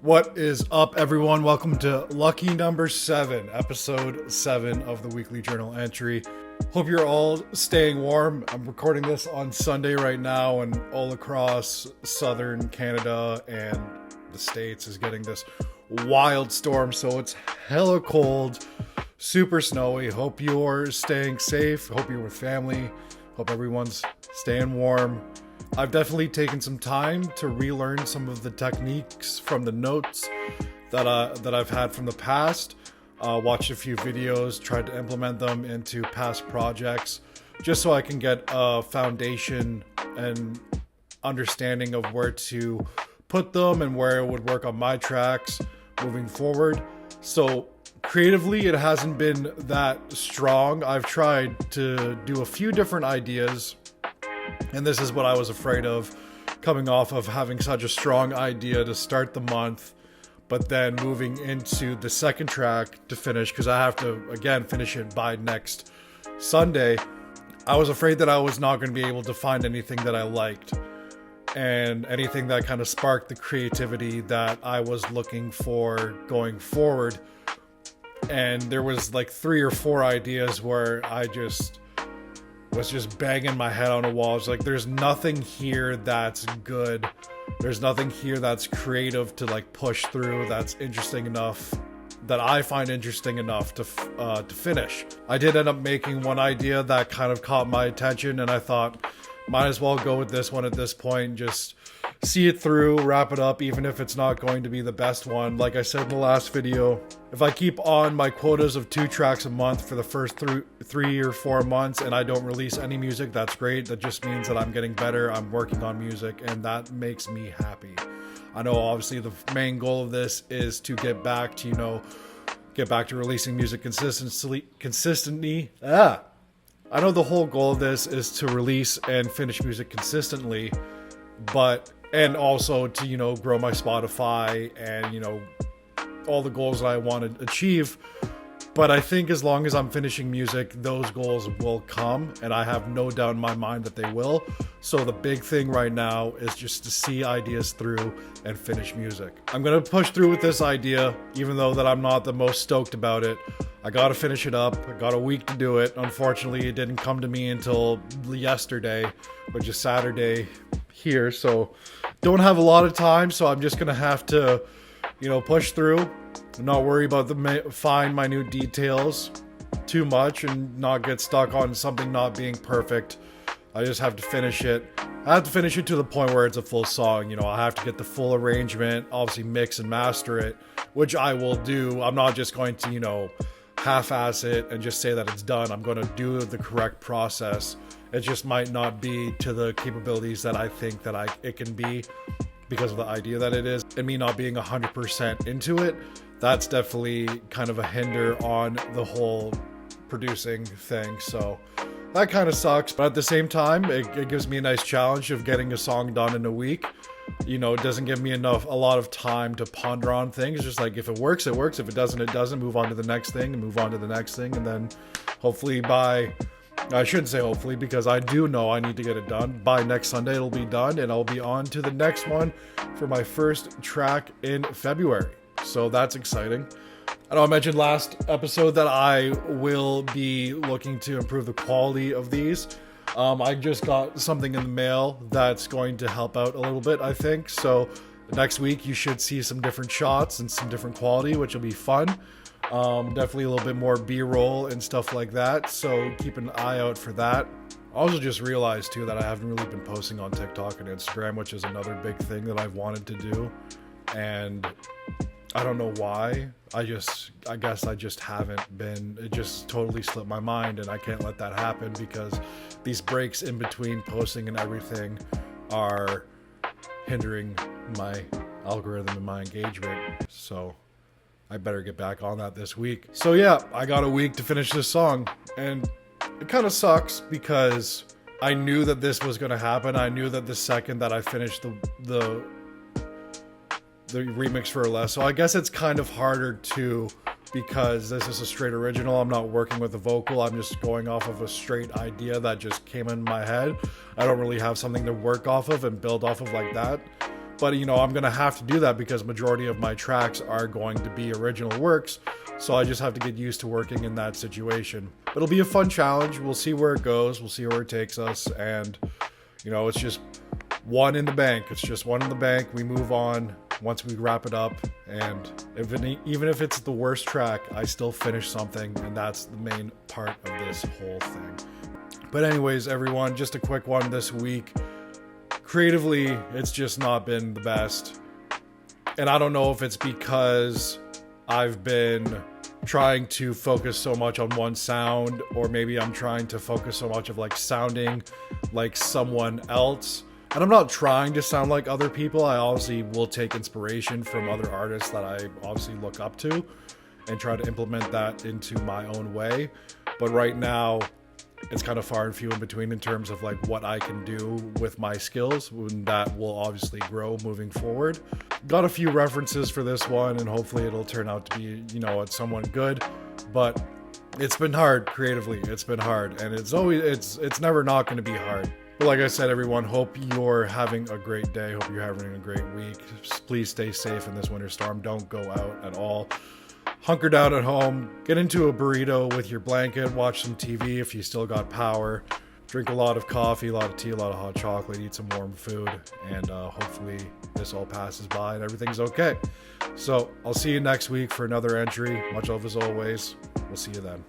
What is up, everyone? Welcome to lucky number 7, episode 7 of the weekly journal entry. Hope you're all staying warm. I'm recording this on Sunday right now, and all across southern Canada and the States is getting this wild storm, so it's hella cold, super snowy. Hope you're staying safe. Hope you're with family. Hope everyone's staying warm. I've definitely taken some time to relearn some of the techniques from the notes that I've had from the past. Watched a few videos, tried to implement them into past projects, just so I can get a foundation and understanding of where to put them and where it would work on my tracks moving forward. So creatively, it hasn't been that strong. I've tried to do a few different ideas. And this is what I was afraid of, coming off of having such a strong idea to start the month, but then moving into the second track to finish, because I have to, again, finish it by next Sunday. I was afraid that I was not going to be able to find anything that I liked and anything that kind of sparked the creativity that I was looking for going forward. And there was like 3 or 4 ideas where I was just banging my head on a wall. It's like, there's nothing here that's good. There's nothing here that's creative to like push through, that's interesting enough, that I find interesting enough to finish. I did end up making one idea that kind of caught my attention, and I thought, might as well go with this one at this point, just see it through, wrap it up, even if it's not going to be the best one. Like I said in the last video, if I keep on my quotas of 2 tracks a month for the first 3 or 4 months and I don't release any music, that's great. That just means that I'm getting better, I'm working on music, and that makes me happy. I know obviously the main goal of this is to get back to releasing music consistently. I know the whole goal of this is to release and finish music consistently, and also to, grow my Spotify and, all the goals that I want to achieve. But I think as long as I'm finishing music, those goals will come, and I have no doubt in my mind that they will. So the big thing right now is just to see ideas through and finish music. I'm going to push through with this idea, even though that I'm not the most stoked about it. I got to finish it up. I got a week to do it. Unfortunately, it didn't come to me until yesterday, which is Saturday here. So don't have a lot of time. So I'm just going to have to, push through, not worry about the fine, minute details too much, and not get stuck on something not being perfect. I just have to finish it. I have to finish it to the point where it's a full song. I have to get the full arrangement, obviously mix and master it, which I will do. I'm not just going to, half-ass it and just say that it's done. I'm going to do the correct process. It just might not be to the capabilities that I think that it can be, because of the idea that it is, and me not being 100% into it. That's definitely kind of a hinder on the whole producing thing. So that kind of sucks, but at the same time, it gives me a nice challenge of getting a song done in a week. It doesn't give me a lot of time to ponder on things. It's just like, if it works, it works. If it doesn't, it doesn't. Move on to the next thing, and move on to the next thing. And then hopefully I shouldn't say hopefully, because I do know I need to get it done. By next Sunday, it'll be done, and I'll be on to the next one for my first track in February. So that's exciting. I know I mentioned last episode that I will be looking to improve the quality of these. I just got something in the mail that's going to help out a little bit, I think. So next week, you should see some different shots and some different quality, which will be fun. Definitely a little bit more B-roll and stuff like that, so keep an eye out for that. I also just realized too that I haven't really been posting on TikTok and Instagram, which is another big thing that I've wanted to do, and I don't know why. I guess I just haven't been. It just totally slipped my mind, and I can't let that happen, because these breaks in between posting and everything are hindering my algorithm and my engagement. So I better get back on that this week. So yeah, I got a week to finish this song, and it kind of sucks because I knew that this was going to happen. I knew that the second that I finished the remix for less. So I guess it's kind of harder too, because this is a straight original. I'm not working with a vocal. I'm just going off of a straight idea that just came in my head. I don't really have something to work off of and build off of like that. But, I'm going to have to do that because majority of my tracks are going to be original works. So I just have to get used to working in that situation. It'll be a fun challenge. We'll see where it goes. We'll see where it takes us. And, it's just one in the bank. It's just one in the bank. We move on once we wrap it up. And even if it's the worst track, I still finish something. And that's the main part of this whole thing. But anyways, everyone, just a quick one this week. Creatively, it's just not been the best. And I don't know if it's because I've been trying to focus so much on one sound, or maybe I'm trying to focus so much of like sounding like someone else. And I'm not trying to sound like other people. I obviously will take inspiration from other artists that I obviously look up to and try to implement that into my own way. But right now, it's kind of far and few in between in terms of like what I can do with my skills, and that will obviously grow moving forward. Got a few references for this one, and hopefully it'll turn out to be, it's someone good. But it's been hard creatively. It's been hard, and it's never not going to be hard. But like I said, everyone, hope you're having a great day. Hope you're having a great week. Please stay safe in this winter storm. Don't go out at all. Hunker down at home, get into a burrito with your blanket, watch some TV if you still got power, drink a lot of coffee, a lot of tea, a lot of hot chocolate, eat some warm food, and hopefully this all passes by and everything's okay. So I'll see you next week for another entry. Much love as always. We'll see you then.